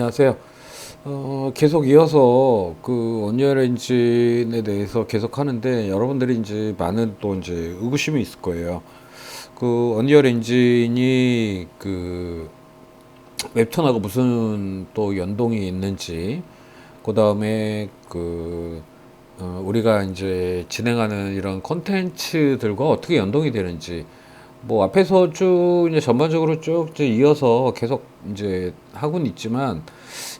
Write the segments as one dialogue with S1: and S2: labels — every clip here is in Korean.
S1: 안녕하세요. 계속 이어서 그 언리얼 엔진에 대해서 계속 하는데 여러분들이 이제 많은 또 이제 의구심이 있을 거예요. 그 언리얼 엔진이 그 웹툰하고 무슨 또 연동이 있는지, 그 다음에 우리가 이제 진행하는 이런 콘텐츠들과 어떻게 연동이 되는지, 뭐 앞에서 쭉 이제 전반적으로 쭉 이제 이어서 계속 이제 하고는 있지만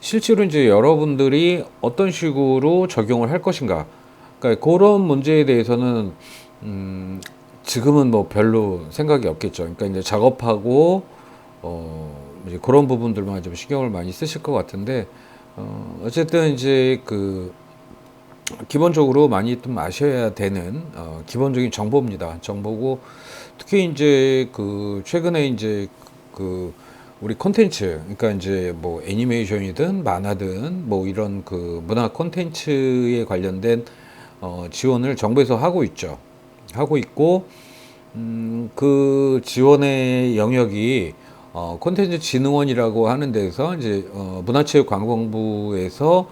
S1: 실제로 이제 여러분들이 어떤 식으로 적용을 할 것인가, 그러니까 그런 문제에 대해서는 음 지금은 뭐 별로 생각이 없겠죠. 그러니까 이제 작업하고 이제 그런 부분들만 좀 신경을 많이 쓰실 것 같은데, 어쨌든 이제 그 기본적으로 많이 좀 아셔야 되는 기본적인 정보입니다. 정보고, 특히 이제 그 최근에 이제 그 우리 콘텐츠, 그러니까 이제 뭐 애니메이션이든 만화든 뭐 이런 그 문화 콘텐츠에 관련된 지원을 정부에서 하고 있죠. 하고 있고, 그 지원의 영역이 콘텐츠 진흥원이라고 하는 데서 이제 문화체육관광부에서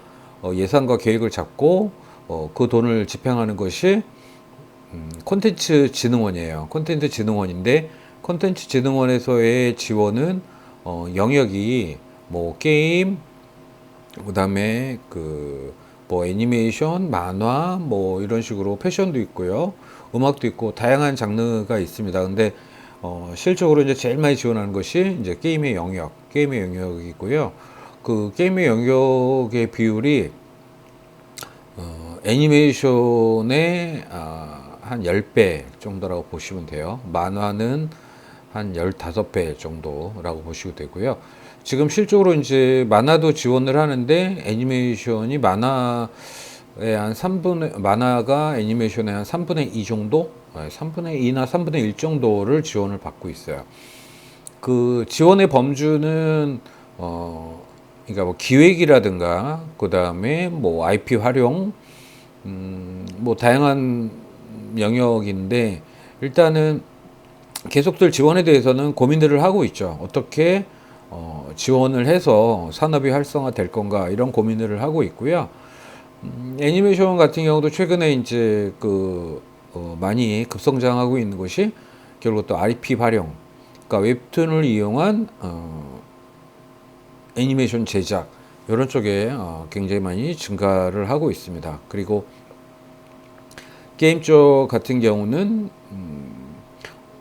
S1: 예산과 계획을 잡고 그 돈을 집행하는 것이 콘텐츠 진흥원이에요. 콘텐츠 진흥원인데, 콘텐츠 진흥원에서의 지원은 영역이 뭐 게임, 그다음에 그 뭐 애니메이션, 만화 뭐 이런 식으로 패션도 있고요. 음악도 있고 다양한 장르가 있습니다. 근데 실적으로 이제 제일 많이 지원하는 것이 이제 게임의 영역이고요. 그 게임의 영역의 비율이 애니메이션의 한 10배 정도라고 보시면 돼요. 만화는 한 15배 정도라고 보시면 되고요. 지금 실적으로 이제 만화도 지원을 하는데, 애니메이션이 만화가 애니메이션의 한 3분의 2 정도? 3분의 2나 3분의 1 정도를 지원을 받고 있어요. 그 지원의 범주는 그러니까 뭐 기획이라든가, 그 다음에 뭐 IP 활용, 뭐 다양한 영역인데, 일단은 계속될 지원에 대해서는 고민들을 하고 있죠. 어떻게 지원을 해서 산업이 활성화 될 건가, 이런 고민들을 하고 있고요. 애니메이션 같은 경우도 최근에 이제 많이 급성장하고 있는 것이 결국 또 IP 활용, 그러니까 웹툰을 이용한 애니메이션 제작, 이런 쪽에 굉장히 많이 증가를 하고 있습니다. 그리고 게임 쪽 같은 경우는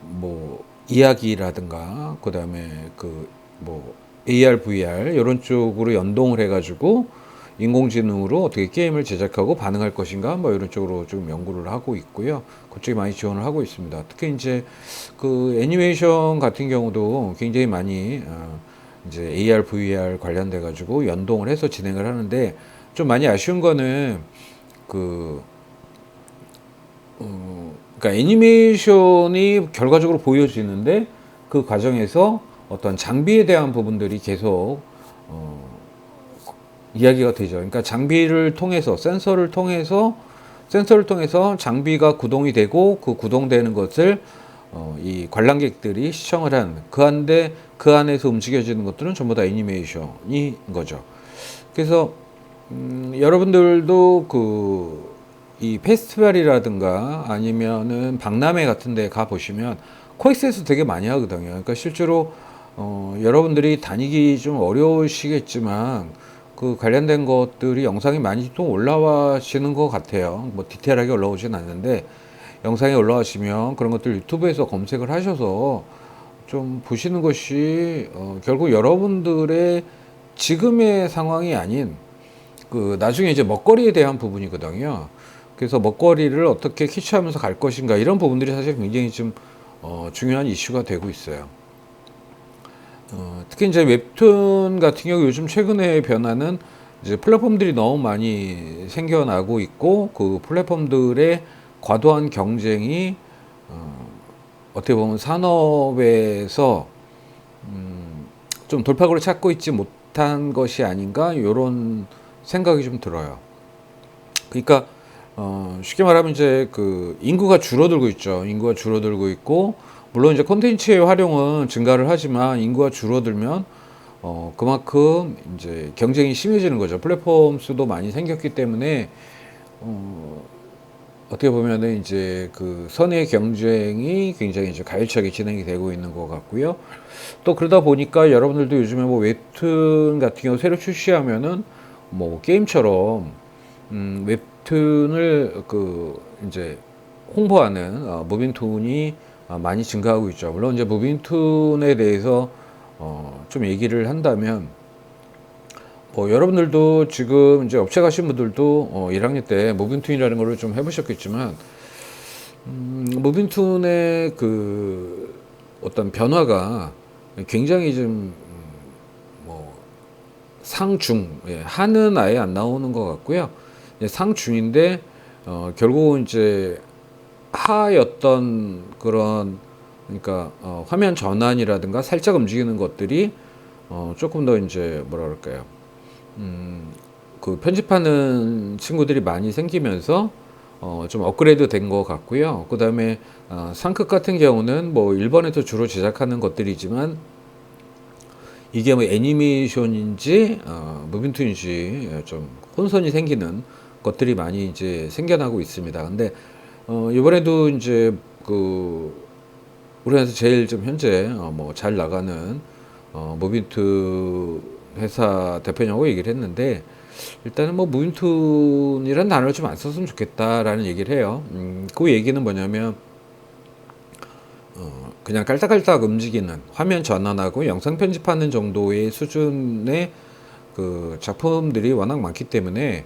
S1: 뭐 이야기라든가, 그다음에 그 뭐 AR, VR 이런 쪽으로 연동을 해가지고 인공지능으로 어떻게 게임을 제작하고 반응할 것인가, 뭐 이런 쪽으로 좀 연구를 하고 있고요. 그쪽에 많이 지원을 하고 있습니다. 특히 이제 그 애니메이션 같은 경우도 굉장히 많이 이제 AR, VR 관련돼 가지고 연동을 해서 진행을 하는데, 좀 많이 아쉬운 거는 그 그러니까 애니메이션이 결과적으로 보여지는데, 그 과정에서 어떤 장비에 대한 부분들이 계속 이야기가 되죠. 그러니까 장비를 통해서, 센서를 통해서 장비가 구동이 되고, 그 구동되는 것을 이 관람객들이 시청을 한, 그 안에서 움직여지는 것들은 전부 다 애니메이션인 거죠. 그래서 여러분들도 이 페스티벌이라든가 아니면은 박람회 같은 데 가 보시면 코엑스에서 되게 많이 하거든요. 그러니까 실제로 여러분들이 다니기 좀 어려우시겠지만 그 관련된 것들이 영상이 많이 또 올라와시는 것 같아요. 뭐 디테일하게 올라오진 않는데, 영상에 올라가시면 그런 것들 유튜브에서 검색을 하셔서 좀 보시는 것이 결국 여러분들의 지금의 상황이 아닌 그 나중에 이제 먹거리에 대한 부분이거든요. 그래서 먹거리를 어떻게 캐치하면서 갈 것인가, 이런 부분들이 사실 굉장히 좀 중요한 이슈가 되고 있어요. 특히 이제 웹툰 같은 경우 요즘 최근의 변화는 이제 플랫폼들이 너무 많이 생겨나고 있고, 그 플랫폼들의 과도한 경쟁이 어떻게 보면 산업에서 좀 돌파구를 찾고 있지 못한 것이 아닌가, 이런 생각이 좀 들어요. 그러니까 쉽게 말하면 이제 그 인구가 줄어들고 있죠. 인구가 줄어들고 있고, 물론 이제 콘텐츠의 활용은 증가를 하지만 인구가 줄어들면 그만큼 이제 경쟁이 심해지는 거죠. 플랫폼 수도 많이 생겼기 때문에 어 어떻게 보면은 이제 그 선의 경쟁이 굉장히 이제 가열차게 진행이 되고 있는 것 같고요. 또 그러다 보니까 여러분들도 요즘에 뭐 웹툰 같은 경우 새로 출시하면은 뭐 게임처럼 웹툰을 그 이제 홍보하는 무빙툰이 많이 증가하고 있죠. 물론 이제 무빙툰에 대해서 좀 얘기를 한다면 뭐 여러분들도 지금 이제 업체 가신 분들도 1학년 때 무빙툰이라는 거를 좀 해보셨겠지만 무빙툰의 그 어떤 변화가 굉장히 좀 뭐 상중, 예, 하는 아예 안 나오는 것 같고요. 예, 상중인데 결국은 이제 하였던 그런, 그러니까 화면 전환이라든가 살짝 움직이는 것들이 조금 더 이제 뭐라 그럴까요? 그 편집하는 친구들이 많이 생기면서 좀 업그레이드 된 것 같고요. 그 다음에 상급 같은 경우는 뭐 일본에서 주로 제작하는 것들이지만 이게 뭐 애니메이션인지 무빙툰인지 좀 혼선이 생기는 것들이 많이 이제 생겨나고 있습니다. 근데 이번에도 이제 그 우리나라에서 제일 좀 현재 뭐 잘 나가는 무빙툰 회사 대표냐고 얘기를 했는데, 일단은 뭐 무빙툰이라는 단어를 좀 안 썼으면 좋겠다라는 얘기를 해요. 그 얘기는 뭐냐면 그냥 깔딱깔딱 움직이는 화면 전환하고 영상 편집하는 정도의 수준의 그 작품들이 워낙 많기 때문에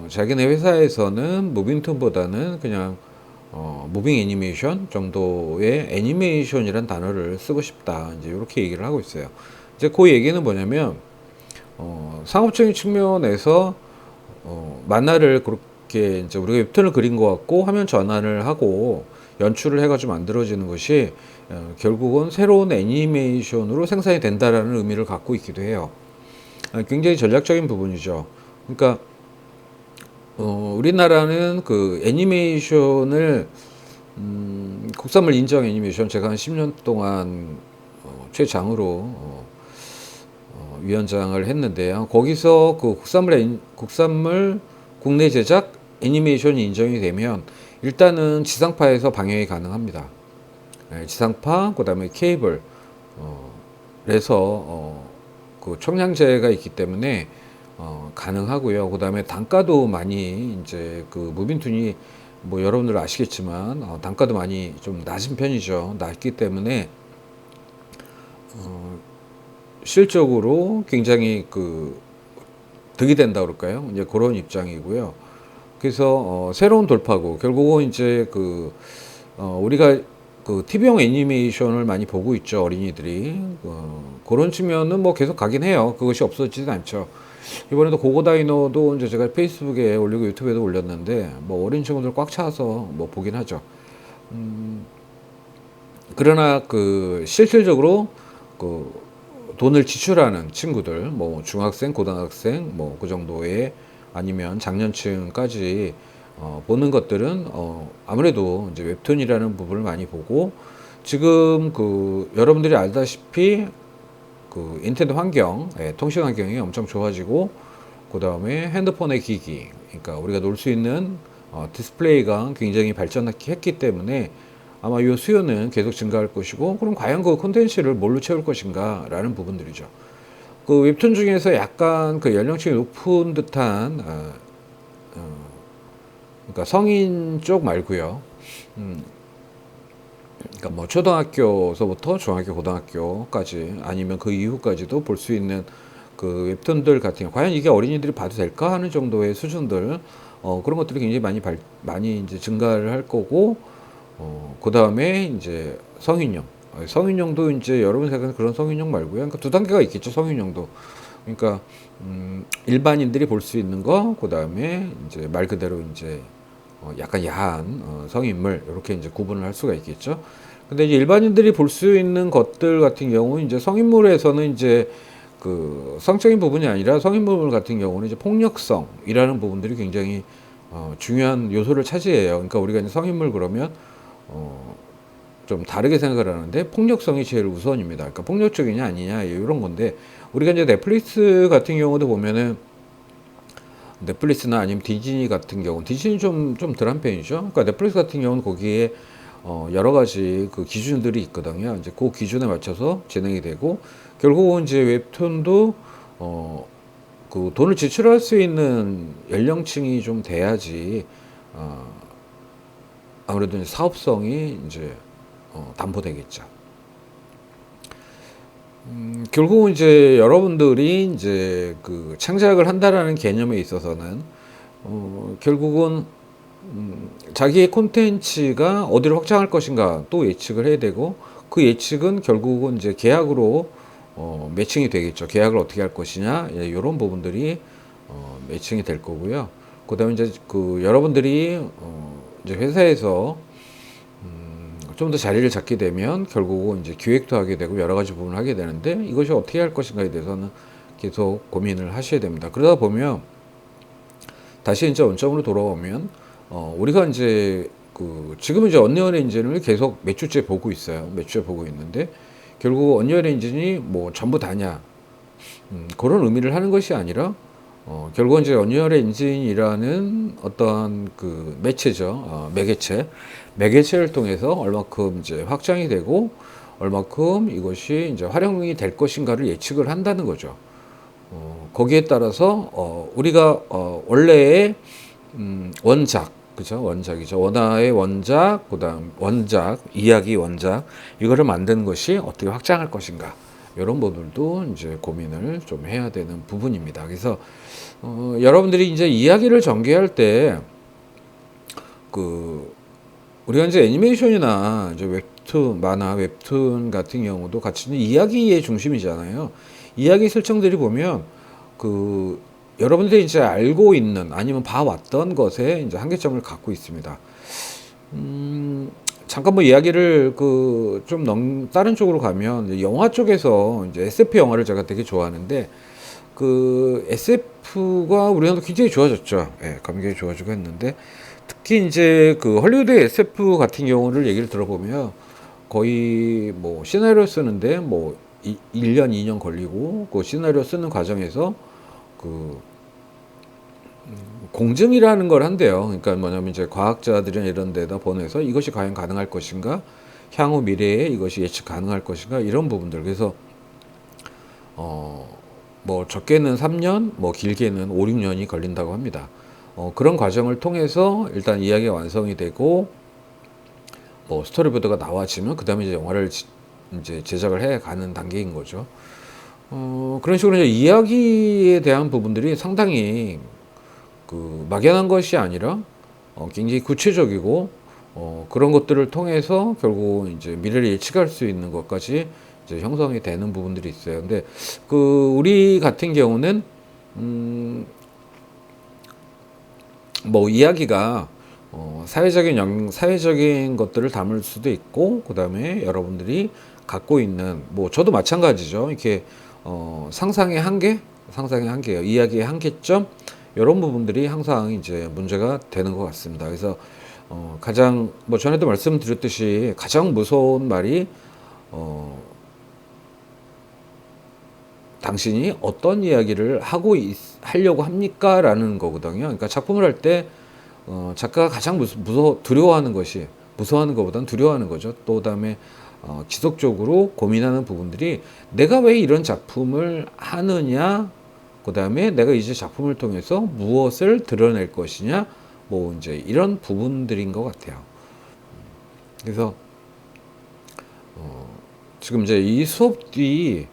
S1: 자기네 회사에서는 무빙툰보다는 그냥 무빙 애니메이션 정도의 애니메이션이란 단어를 쓰고 싶다, 이제 이렇게 얘기를 하고 있어요. 이제 그 얘기는 뭐냐면 상업적인 측면에서 만화를 그렇게 이제 우리가 웹툰을 그린 것 같고 화면 전환을 하고 연출을 해가지고 만들어지는 것이 결국은 새로운 애니메이션으로 생산이 된다라는 의미를 갖고 있기도 해요. 굉장히 전략적인 부분이죠. 그러니까 우리나라는 그 애니메이션을 국산물 인정 애니메이션 제가 한 10년 동안 최장으로 위원장을 했는데요. 거기서 그 국산물 국내 제작 애니메이션이 인정이 되면 일단은 지상파에서 방영이 가능합니다. 지상파, 그다음에 케이블, 그래서 그 총량제가 있기 때문에 가능하고요. 그다음에 단가도 많이 이제 그 무빙툰이 뭐 여러분들 아시겠지만 단가도 많이 좀 낮은 편이죠. 낮기 때문에 실적으로 굉장히 그 득이 된다 그럴까요? 이제 그런 입장이고요. 그래서 새로운 돌파구, 결국은 이제 그 우리가 그 TV용 애니메이션을 많이 보고 있죠, 어린이들이. 그런 측면은 뭐 계속 가긴 해요. 그것이 없어지진 않죠. 이번에도 고고다이노도 이제 제가 페이스북에 올리고 유튜브에도 올렸는데 뭐 어린 친구들 꽉 차서 뭐 보긴 하죠. 그러나 그 실질적으로 그 돈을 지출하는 친구들, 뭐 중학생, 고등학생, 뭐 그 정도의 아니면 장년층까지 보는 것들은 아무래도 이제 웹툰이라는 부분을 많이 보고, 지금 그 여러분들이 알다시피 그 인터넷 환경, 통신 환경이 엄청 좋아지고, 그 다음에 핸드폰의 기기, 그러니까 우리가 놀 수 있는 디스플레이가 굉장히 발전했기 때문에 아마 이 수요는 계속 증가할 것이고, 그럼 과연 그 콘텐츠를 뭘로 채울 것인가 라는 부분들이죠. 그 웹툰 중에서 약간 그 연령층이 높은 듯한 그러니까 성인 쪽 말고요. 그러니까 뭐 초등학교서부터 중학교, 고등학교까지 아니면 그 이후까지도 볼 수 있는 그 웹툰들 같은 경우, 과연 이게 어린이들이 봐도 될까 하는 정도의 수준들, 그런 것들이 굉장히 많이 이제 증가를 할 거고, 그 다음에 이제 성인용, 성인용도 이제 여러분 생각하는 그런 성인용 말고요. 그러니까 두 단계가 있겠죠, 성인용도. 그러니까 일반인들이 볼 수 있는 거, 그 다음에 이제 말 그대로 이제 약간 야한 성인물, 이렇게 이제 구분을 할 수가 있겠죠. 근데 이제 일반인들이 볼 수 있는 것들 같은 경우, 이제 성인물에서는 이제 그 성적인 부분이 아니라 성인물 같은 경우는 이제 폭력성이라는 부분들이 굉장히 중요한 요소를 차지해요. 그러니까 우리가 이제 성인물 그러면 좀 다르게 생각을 하는데 폭력성이 제일 우선입니다. 그러니까 폭력적이냐 아니냐 이런 건데 우리가 이제 넷플릭스 같은 경우도 보면은 넷플릭스나 아니면 디즈니 같은 경우 디즈니 좀 덜한 편이죠. 그러니까 넷플릭스 같은 경우는 거기에 여러 가지 그 기준들이 있거든요. 이제 그 기준에 맞춰서 진행이 되고 결국은 이제 웹툰도 그 돈을 지출할 수 있는 연령층이 좀 돼야지 어, 아무래도 이제 사업성이 이제 담보되겠죠. 결국은 이제 여러분들이 이제 그 창작을 한다라는 개념에 있어서는 결국은 자기의 콘텐츠가 어디를 확장할 것인가 또 예측을 해야 되고 그 예측은 결국은 이제 계약으로 매칭이 되겠죠. 계약을 어떻게 할 것이냐 이런 부분들이 매칭이 될 거고요. 그다음에 이제 그 여러분들이 이제 회사에서 좀 더 자리를 잡게 되면 결국은 이제 기획도 하게 되고 여러 가지 부분을 하게 되는데 이것이 어떻게 할 것인가에 대해서는 계속 고민을 하셔야 됩니다. 그러다 보면 다시 이제 원점으로 돌아오면 우리가 이제 그 지금은 이제 언리얼 엔진을 계속 몇 주째 보고 있어요. 몇 주째 보고 있는데 결국 언리얼 엔진이 뭐 전부 다냐 그런 의미를 하는 것이 아니라 결국은 이제 언리얼 엔진이라는 어떠한 그 매체죠. 매개체를 통해서 얼마큼 이제 확장이 되고 얼마큼 이것이 이제 활용이 될 것인가를 예측을 한다는 거죠. 거기에 따라서 우리가 원래의 원작, 그죠? 원작이죠. 원화의 원작, 그다음 원작, 이야기 원작 이거를 만드는 것이 어떻게 확장할 것인가 이런 부분들도 이제 고민을 좀 해야 되는 부분입니다. 그래서 여러분들이 이제 이야기를 전개할 때 그 우리가 이제 애니메이션이나 이제 웹툰, 만화, 웹툰 같은 경우도 같이 이야기의 중심이잖아요. 이야기 설정들이 보면 그 여러분들이 이제 알고 있는 아니면 봐왔던 것에 이제 한계점을 갖고 있습니다. 잠깐 뭐 이야기를 그 좀 다른 쪽으로 가면 영화 쪽에서 이제 SF 영화를 제가 되게 좋아하는데 그 SF가 우리나라도 굉장히 좋아졌죠. 예, 굉장히 좋아지고 했는데 특히 이제 그 헐리우드 SF 같은 경우를 얘기를 들어보면 거의 뭐 시나리오 쓰는데 뭐 1년, 2년 걸리고 그 시나리오 쓰는 과정에서 그 공증이라는 걸 한대요. 그러니까 뭐냐면 이제 과학자들이나 이런 데다 보내서 이것이 과연 가능할 것인가, 향후 미래에 이것이 예측 가능할 것인가 이런 부분들. 그래서 뭐 적게는 3년, 뭐 길게는 5, 6년이 걸린다고 합니다. 그런 과정을 통해서 일단 이야기가 완성이 되고 뭐 스토리보드가 나와지면 그다음에 이제 영화를 이제 제작을 해 가는 단계인 거죠. 그런 식으로 이제 이야기에 대한 부분들이 상당히 그 막연한 것이 아니라 굉장히 구체적이고 그런 것들을 통해서 결국 이제 미래를 예측할 수 있는 것까지 이제 형성이 되는 부분들이 있어요. 근데 그 우리 같은 경우는 뭐 이야기가 사회적인 것들을 담을 수도 있고 그다음에 여러분들이 갖고 있는 뭐 저도 마찬가지죠. 이렇게 상상의 한계예요. 이야기의 한계점 이런 부분들이 항상 이제 문제가 되는 것 같습니다. 그래서 가장 뭐 전에도 말씀드렸듯이 가장 무서운 말이 당신이 어떤 이야기를 하려고 합니까? 라는 거거든요. 그러니까 작품을 할 때 작가가 가장 두려워하는 무서워하는 것보다는 두려워하는 거죠. 또 그다음에 지속적으로 고민하는 부분들이 내가 왜 이런 작품을 하느냐, 그다음에 내가 이제 작품을 통해서 무엇을 드러낼 것이냐, 뭐 이제 이런 부분들인 것 같아요. 그래서 지금 이제 이 수업이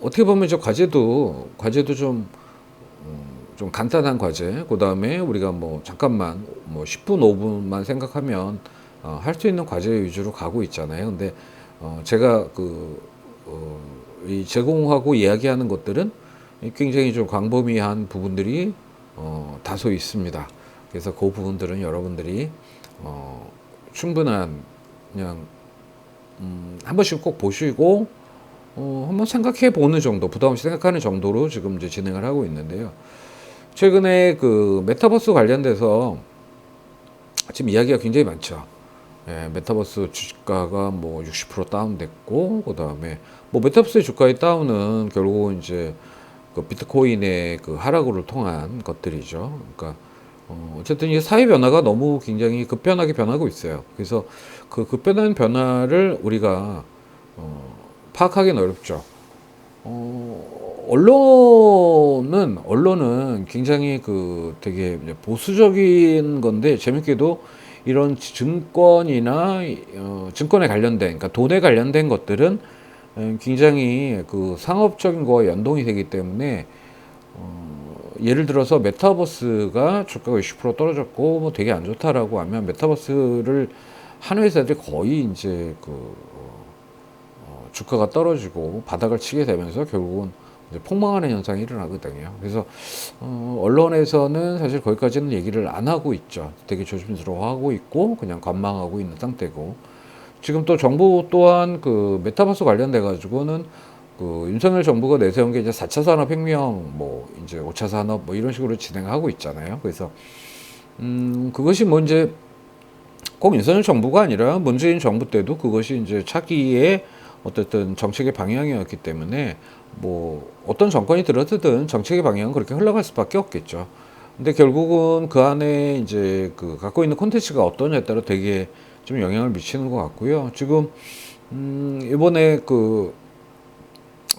S1: 어떻게 보면 저 과제도 좀 간단한 과제, 그 다음에 우리가 뭐 잠깐만 뭐 10분, 5분만 생각하면 할 수 있는 과제 위주로 가고 있잖아요. 근데 제가 이 제공하고 이야기하는 것들은 굉장히 좀 광범위한 부분들이 다소 있습니다. 그래서 그 부분들은 여러분들이 충분한 그냥 한 번씩 꼭 보시고 한번 생각해 보는 정도, 부담 없이 생각하는 정도로 지금 이제 진행을 하고 있는데요. 최근에 그 메타버스 관련돼서 지금 이야기가 굉장히 많죠. 예, 메타버스 주가가 뭐 60% 다운됐고, 그 다음에 뭐 메타버스의 주가의 다운은 결국은 이제 그 비트코인의 그 하락으로 통한 것들이죠. 그러니까 어쨌든 이 사회 변화가 너무 굉장히 급변하게 변하고 있어요. 그래서 그 급변한 변화를 우리가 파악하기는 어렵죠. 언론은 굉장히 그 되게 보수적인 건데, 재밌게도 이런 증권이나 증권에 관련된, 그러니까 돈에 관련된 것들은 굉장히 그 상업적인 거와 연동이 되기 때문에, 예를 들어서 메타버스가 주가가 60% 떨어졌고 뭐 되게 안 좋다라고 하면, 메타버스를 한 회사들이 거의 이제 그 주가가 떨어지고 바닥을 치게 되면서 결국은 이제 폭망하는 현상이 일어나거든요. 그래서 언론에서는 사실 거기까지는 얘기를 안 하고 있죠. 되게 조심스러워하고 있고 그냥 관망하고 있는 상태고, 지금 또 정부 또한 그 메타버스 관련돼 가지고는 그 윤석열 정부가 내세운 게 이제 4차 산업혁명, 뭐 이제 5차 산업 뭐 이런 식으로 진행하고 있잖아요. 그래서 그것이 뭐 이제 꼭 윤석열 정부가 아니라 문재인 정부 때도 그것이 이제 차기의 어쨌든 정책의 방향이었기 때문에, 뭐 어떤 정권이 들어서든 정책의 방향은 그렇게 흘러갈 수밖에 없겠죠. 근데 결국은 그 안에 이제 그 갖고 있는 콘텐츠가 어떠냐에 따라 되게 좀 영향을 미치는 것 같고요. 지금 이번에 그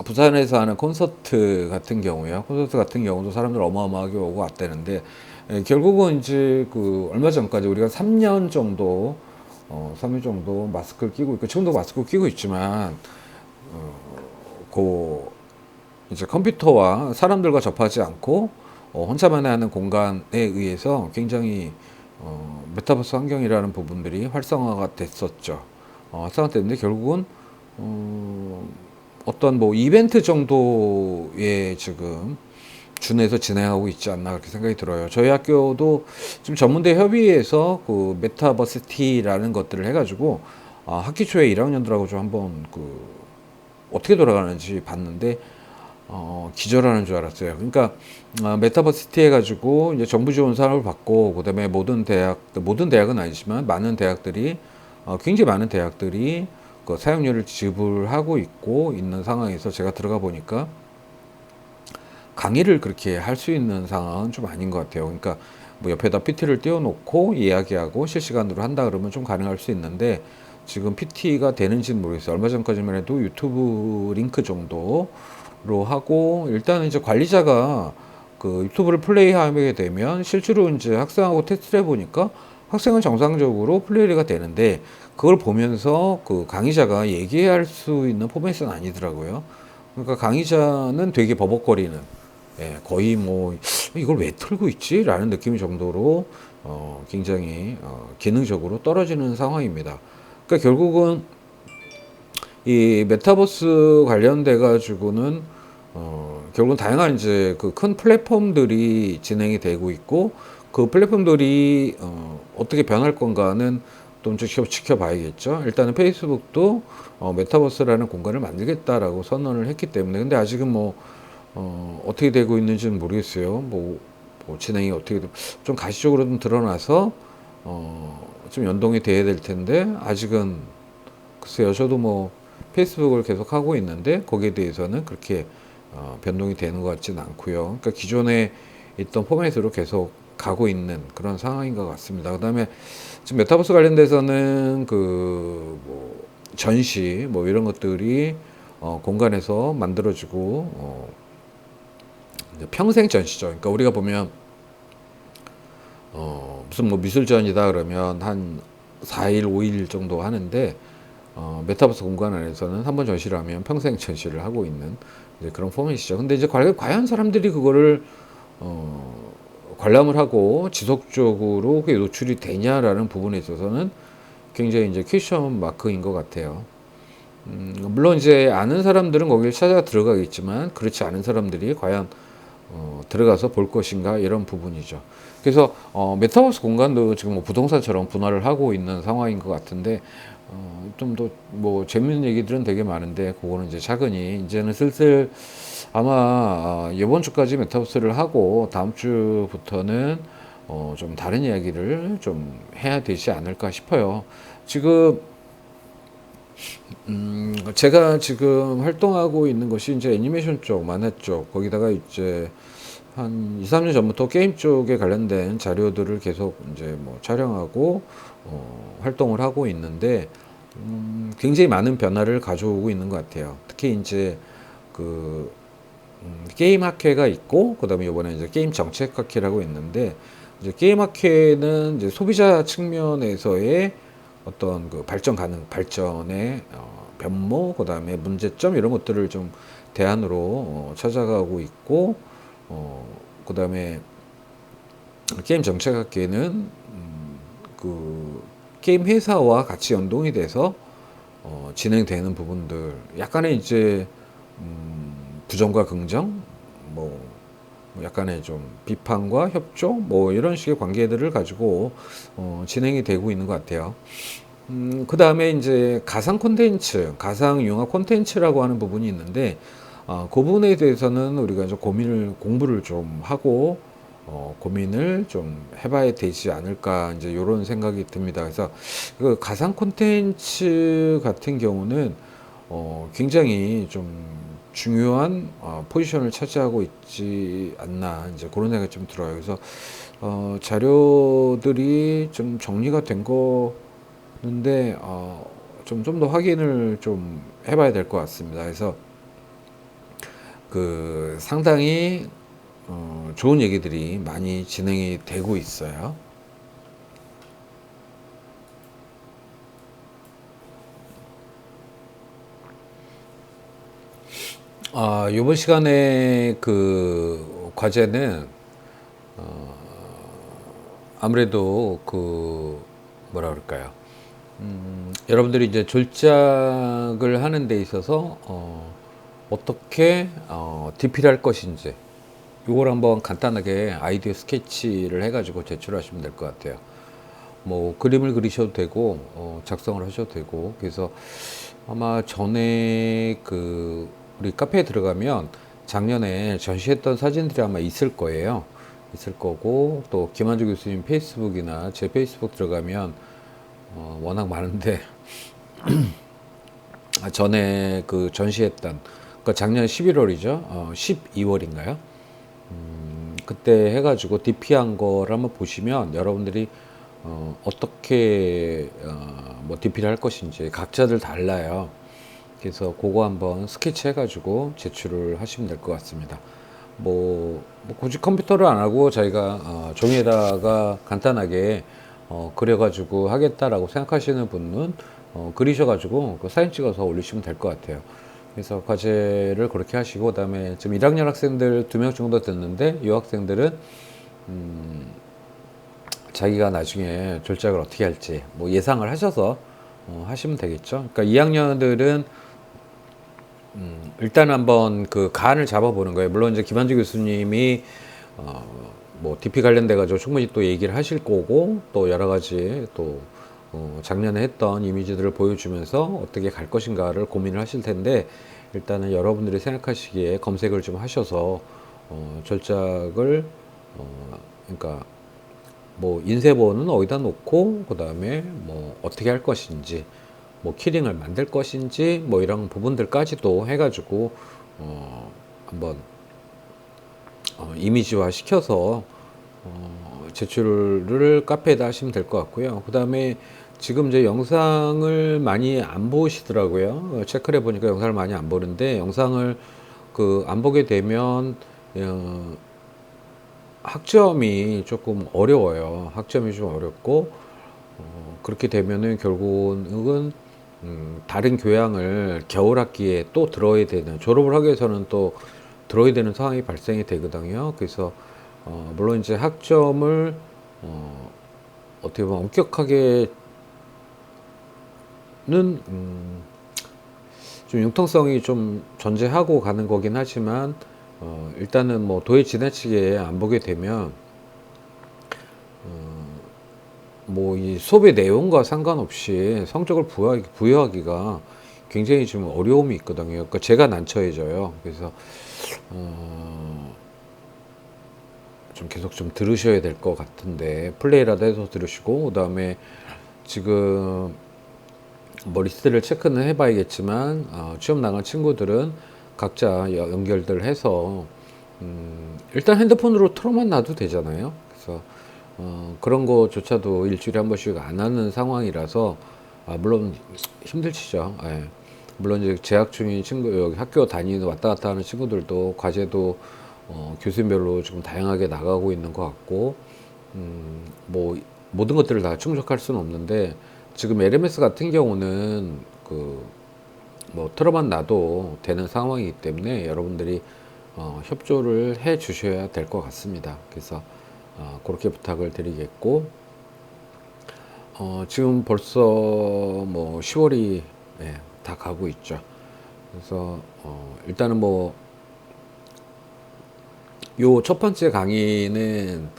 S1: 부산에서 하는 콘서트 같은 경우요. 콘서트 같은 경우도 사람들 어마어마하게 오고 왔다는데, 결국은 이제 그 얼마 전까지 우리가 3년 정도 3년 정도 마스크를 끼고 있고, 지금도 마스크 끼고 있지만 그 이제 컴퓨터와 사람들과 접하지 않고 혼자만 하는 공간에 의해서 굉장히 메타버스 환경이라는 부분들이 활성화가 됐었죠. 활성화됐는데 결국은 어떤 뭐 이벤트 정도의 지금 준해서 진행하고 있지 않나 그렇게 생각이 들어요. 저희 학교도 지금 전문대 협의회에서 그 메타버시티라는 것들을 해가지고 학기 초에 1학년들하고 좀 한번 그 어떻게 돌아가는지 봤는데 기절하는 줄 알았어요. 그러니까 메타버시티 해가지고 이제 정부 지원 사업을 받고, 그다음에 모든 대학은 아니지만 많은 대학들이 굉장히 많은 대학들이 그 사용료를 지불하고 있고 있는 상황에서 제가 들어가 보니까 강의를 그렇게 할 수 있는 상황은 좀 아닌 것 같아요. 그러니까 뭐 옆에다 PT를 띄워놓고 이야기하고 실시간으로 한다 그러면 좀 가능할 수 있는데, 지금 PT가 되는지는 모르겠어요. 얼마 전까지만 해도 유튜브 링크 정도로 하고, 일단은 이제 관리자가 그 유튜브를 플레이하게 되면 실제로 이제 학생하고 테스트를 해보니까 학생은 정상적으로 플레이가 되는데, 그걸 보면서 그 강의자가 얘기할 수 있는 포맷은 아니더라고요. 그러니까 강의자는 되게 버벅거리는, 거의 뭐 이걸 왜 틀고 있지? 라는 느낌 정도로 굉장히 기능적으로 떨어지는 상황입니다. 그러니까 결국은 이 메타버스 관련돼 가지고는 결국은 다양한 이제 그 큰 플랫폼들이 진행이 되고 있고, 그 플랫폼들이 어떻게 변할 건가는 좀 지켜봐야겠죠. 일단은 페이스북도 메타버스라는 공간을 만들겠다라고 선언을 했기 때문에, 근데 아직은 뭐 어떻게 되고 있는지는 모르겠어요. 뭐 진행이 어떻게 좀 가시적으로 좀 드러나서 좀 연동이 돼야 될 텐데, 아직은 글쎄요. 저도 뭐 페이스북을 계속 하고 있는데 거기에 대해서는 그렇게 변동이 되는 것 같지는 않고요. 그러니까 기존에 있던 포맷으로 계속 가고 있는 그런 상황인 것 같습니다. 그다음에 지금 메타버스 관련돼서는 그 뭐 전시 뭐 이런 것들이 공간에서 만들어지고 이제 평생 전시죠. 그러니까 우리가 보면 무슨 뭐 미술전이다 그러면 한 4일, 5일 정도 하는데, 메타버스 공간 안에서는 한 번 전시를 하면 평생 전시를 하고 있는 이제 그런 포맷이죠. 근데 이제 과연 사람들이 그거를 관람을 하고 지속적으로 그게 노출이 되냐라는 부분에 있어서는 굉장히 이제 퀘스천 마크인 것 같아요. 물론 이제 아는 사람들은 거기를 찾아 들어가겠지만, 그렇지 않은 사람들이 과연 들어가서 볼 것인가, 이런 부분이죠. 그래서 메타버스 공간도 지금 뭐 부동산처럼 분할을 하고 있는 상황인 것 같은데, 좀 더 뭐 재밌는 얘기들은 되게 많은데 그거는 이제 차근히 이제는 슬슬 아마 이번 주까지 메타버스를 하고 다음 주부터는 좀 다른 이야기를 좀 해야 되지 않을까 싶어요. 지금 제가 지금 활동하고 있는 것이 이제 애니메이션 쪽, 만화 쪽, 거기다가 이제 한 2-3년 전부터 게임 쪽에 관련된 자료들을 계속 이제 뭐 촬영하고 활동을 하고 있는데 굉장히 많은 변화를 가져오고 있는 것 같아요. 특히 이제 그 게임 학회가 있고 그다음에 이번에 이제 게임 정책 학회라고 있는데 이제 게임 학회는 이제 소비자 측면에서의 어떤 그 발전 가능 발전의 변모 그다음에 문제점 이런 것들을 좀 대안으로 찾아가고 있고 그다음에 게임 정책학회는 그 게임 회사와 같이 연동이 돼서 진행되는 부분들 약간의 이제 부정과 긍정 뭐 약간의 좀 비판과 협조 뭐 이런 식의 관계들을 가지고 진행이 되고 있는 것 같아요. 그 다음에 이제 가상 콘텐츠, 가상 융합 콘텐츠라고 하는 부분이 있는데, 그 부분에 대해서는 우리가 이제 공부를 좀 하고, 고민을 좀 해봐야 되지 않을까, 이제 이런 생각이 듭니다. 그래서 그 가상 콘텐츠 같은 경우는, 굉장히 좀 중요한, 포지션을 차지하고 있지 않나, 이제 그런 생각이 좀 들어요. 그래서, 자료들이 좀 정리가 된 거는데, 좀 더 확인을 좀 해봐야 될 것 같습니다. 그래서 그 상당히 좋은 얘기들이 많이 진행이 되고 있어요. 이번 시간에 그 과제는 아무래도 그 뭐라 그럴까요? 여러분들이 이제 졸작을 하는 데 있어서 어떻게 DP를 할 것인지 이걸 한번 간단하게 아이디어 스케치를 해가지고 제출하시면 될 것 같아요. 뭐 그림을 그리셔도 되고 작성을 하셔도 되고 그래서 아마 전에 그 우리 카페에 들어가면 작년에 전시했던 사진들이 아마 있을 거예요. 있을 거고 또 김한주 교수님 페이스북이나 제 페이스북 들어가면 워낙 많은데 전에 그 전시했던 그 작년 11월이죠. 12월인가요? 그때 해가지고 DP한 거를 한번 보시면 여러분들이 어떻게 뭐 DP를 할 것인지 각자들 달라요. 그래서 그거 한번 스케치 해가지고 제출을 하시면 될 것 같습니다. 뭐 굳이 컴퓨터를 안 하고 저희가 종이에다가 간단하게 그려가지고 하겠다라고 생각하시는 분은 그리셔가지고 그 사진 찍어서 올리시면 될 것 같아요. 그래서 과제를 그렇게 하시고 그다음에 지금 1학년 학생들 2명 정도 됐는데 이 학생들은 자기가 나중에 졸작을 어떻게 할지 뭐 예상을 하셔서 하시면 되겠죠. 그러니까 2학년들은 일단 한번 그 간을 잡아보는 거예요. 물론 이제 김한주 교수님이 뭐 DP 관련돼 가지고 충분히 또 얘기를 하실 거고 또 여러 가지 또 작년에 했던 이미지들을 보여주면서 어떻게 갈 것인가를 고민을 하실 텐데 일단은 여러분들이 생각하시기에 검색을 좀 하셔서 절작을 그러니까 뭐 인쇄본은 어디다 놓고 그 다음에 뭐 어떻게 할 것인지 뭐 키링을 만들 것인지 뭐 이런 부분들까지도 해가지고 한번 이미지화 시켜서 제출을 카페에다 하시면 될 것 같고요. 그 다음에 지금 이제 영상을 많이 안 보시더라고요. 체크를 해보니까 영상을 많이 안 보는데 영상을 그 안 보게 되면 학점이 조금 어려워요. 학점이 좀 어렵고 그렇게 되면은 결국은 다른 교양을 겨울 학기에 또 들어야 되는 졸업을 하기 위해서는 또 들어야 되는 상황이 발생이 되거든요. 그래서 물론 이제 학점을 어떻게 보면 엄격하게는 좀 융통성이 좀 존재하고 가는 거긴 하지만 일단은 뭐 도에 지나치게 안 보게 되면 뭐 이 수업의 내용과 상관없이 성적을 부여하기가 굉장히 좀 어려움이 있거든요. 그러니까 제가 난처해져요. 그래서 좀 계속 좀 들으셔야 될 것 같은데 플레이라도 해서 들으시고 그다음에 지금 뭐 리스트를 체크는 해봐야겠지만 취업 나간 친구들은 각자 연결들 해서 일단 핸드폰으로 틀어만 놔도 되잖아요. 그래서 그런 거조차도 일주일에 한 번씩 안 하는 상황이라서 물론 힘들시죠. 예. 물론 이제 재학 중인 친구 여기 학교 다니는 왔다 갔다 하는 친구들도 과제도 교수님별로 지금 다양하게 나가고 있는 것 같고 뭐 모든 것들을 다 충족할 수는 없는데 지금 LMS 같은 경우는 그 뭐 틀어만 놔도 되는 상황이기 때문에 여러분들이 협조를 해 주셔야 될 것 같습니다. 그래서 그렇게 부탁을 드리겠고 지금 벌써 뭐 10월이 다 가고 있죠. 그래서 일단은 뭐 요 첫 번째 강의는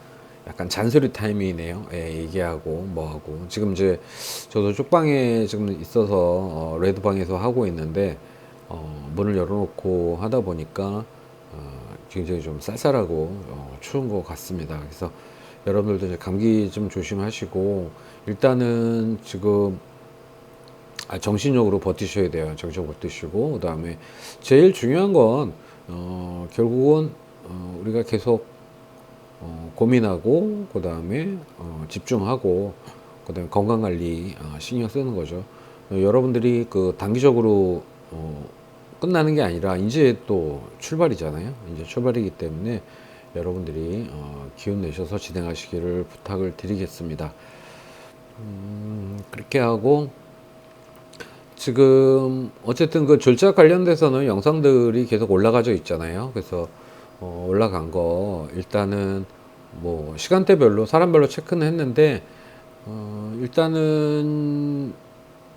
S1: 약간 잔소리 타임이네요. 예, 얘기하고 뭐하고 지금 이제 저도 쪽방에 지금 있어서 레드방에서 하고 있는데 문을 열어놓고 하다 보니까 굉장히 좀 쌀쌀하고 추운 것 같습니다. 그래서 여러분들도 이제 감기 좀 조심하시고 일단은 지금 정신력으로 버티셔야 돼요. 정신력 버티시고 그다음에 제일 중요한 건 결국은 우리가 계속 고민하고 그다음에 집중하고 그다음에 건강 관리 신경 쓰는 거죠. 여러분들이 그 단기적으로 끝나는 게 아니라 이제 또 출발이잖아요. 이제 출발이기 때문에 여러분들이 기운 내셔서 진행하시기를 부탁을 드리겠습니다. 그렇게 하고 지금 어쨌든 그 졸작 관련돼서는 영상들이 계속 올라가져 있잖아요. 그래서 올라간 거 일단은 뭐 시간대별로 사람별로 체크는 했는데 일단은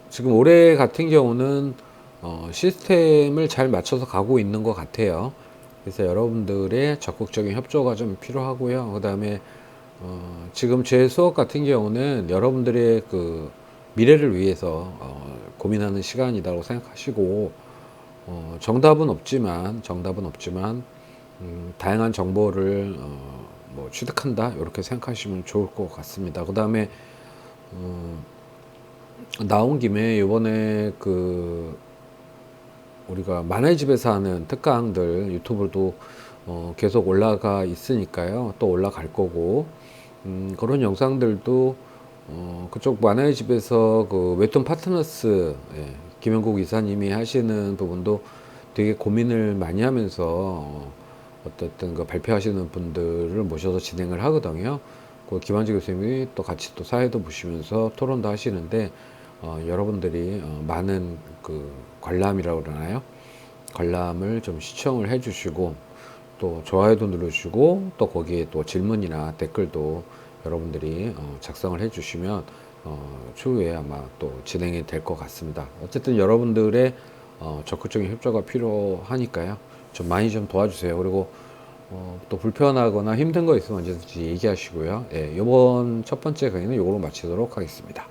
S1: 지금 올해 같은 경우는 시스템을 잘 맞춰서 가고 있는 것 같아요. 그래서 여러분들의 적극적인 협조가 좀 필요하고요. 그 다음에 지금 제 수업 같은 경우는 여러분들의 그 미래를 위해서 고민하는 시간이라고 생각하시고 정답은 없지만 다양한 정보를 뭐 취득한다 이렇게 생각하시면 좋을 것 같습니다. 그 다음에 나온 김에 이번에 그 우리가 만화의 집에서 하는 특강들 유튜브도 계속 올라가 있으니까요. 또 올라갈 거고 그런 영상들도 그쪽 만화의 집에서 그 웹툰 파트너스 김영국 이사님이 하시는 부분도 되게 고민을 많이 하면서 어쨌든 그 발표하시는 분들을 모셔서 진행을 하거든요. 그 김한지 교수님이 또 같이 또 사회도 보시면서 토론도 하시는데 여러분들이 많은 그 관람이라고 그러나요? 관람을 좀 시청을 해주시고 또 좋아요도 누르시고 또 거기에 또 질문이나 댓글도 여러분들이 작성을 해주시면 추후에 아마 또 진행이 될 것 같습니다. 어쨌든 여러분들의 적극적인 협조가 필요하니까요. 좀 많이 좀 도와주세요. 그리고 또 불편하거나 힘든 거 있으면 언제든지 얘기하시고요. 예, 이번 첫 번째 강의는 이걸로 마치도록 하겠습니다.